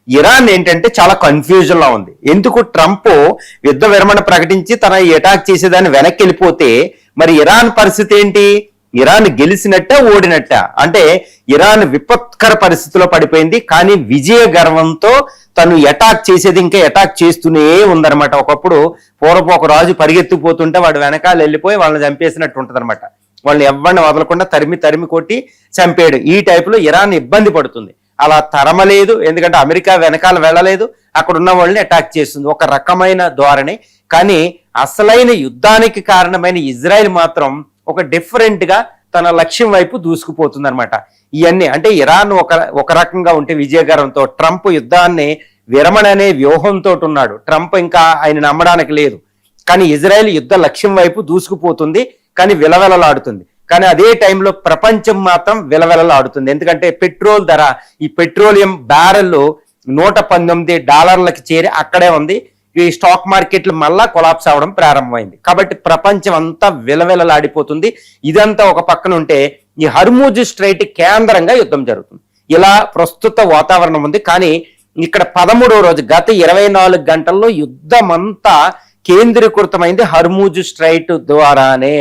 Iran ఏంటంటే చాలా confusion లో ఉంది. ఎందుకు ట్రంప్ యుద్ధ విరమణ ప్రకటించి తన అటాక్ చేసేదాన్ని వెనక్కి వెళ్ళిపోతే మరి ఇరాన్ పరిస్థితి ఏంటి? ఇరాన్ గెలిచినట్ట ఓడినట్ట? అంటే ఇరాన్ విపత్కర పరిస్థితిలో పడిపోయింది. కానీ విజయ గర్వంతో తను అటాక్ చేసేది ఇంకా అటాక్ చేస్తూనే ఉందన్నమాట. ఒకప్పుడు పూర్వపు ఒక రాజు పరిగెత్తిపోతుంటే వాడు వెనకాల వెళ్ళిపోయి వాళ్ళని చంపేసినట్టు ఉంటది అనమాట. వాళ్ళని ఎవరిని వదలకుండా తరిమి తరిమి కొట్టి చంపాడు. ఈ టైపులో ఇరాన్ ఇబ్బంది పడుతుంది. అలా తరమలేదు, ఎందుకంటే అమెరికా వెనకాల వెళ్ళలేదు, అక్కడ ఉన్న వాళ్ళని అటాక్ చేస్తుంది. ఒక రకమైన ధోరణి. కానీ అసలైన యుద్ధానికి కారణమైన ఇజ్రాయెల్ మాత్రం ఒక డిఫరెంట్ గా తన లక్ష్యం వైపు దూసుకుపోతుంది అనమాట. ఇవన్నీ అంటే ఇరాన్ ఒక రకంగా ఉంటే విజయగరంతో, ట్రంప్ యుద్ధాన్ని విరమణ అనే వ్యూహంతో ఉన్నాడు. ట్రంప్ ఇంకా ఆయన నమ్మడానికి లేదు. కానీ ఇజ్రాయెల్ యుద్ధ లక్ష్యం వైపు దూసుకుపోతుంది, కానీ విలవెలలాడుతుంది. కానీ అదే టైంలో ప్రపంచం మాత్రం విలవెలలాడుతుంది. ఎందుకంటే పెట్రోల్ ధర, ఈ పెట్రోలియం బ్యారెల్ $119 చేరి అక్కడే ఉంది. ఈ స్టాక్ మార్కెట్లు మళ్ళా కొలాప్స్ అవడం ప్రారంభమైంది. కాబట్టి ప్రపంచం అంతా విలవిలలాడిపోతుంది. ఇదంతా ఒక పక్కన ఉంటే ఈ హర్మూజ్ స్ట్రైట్ కేంద్రంగా యుద్ధం జరుగుతుంది. ఇలా ప్రస్తుత వాతావరణం ఉంది. కానీ ఇక్కడ 13వ రోజు, గత 24 గంటల్లో యుద్ధం అంతా కేంద్రీకృతమైంది హర్మూజ్ స్ట్రైట్ ద్వారానే.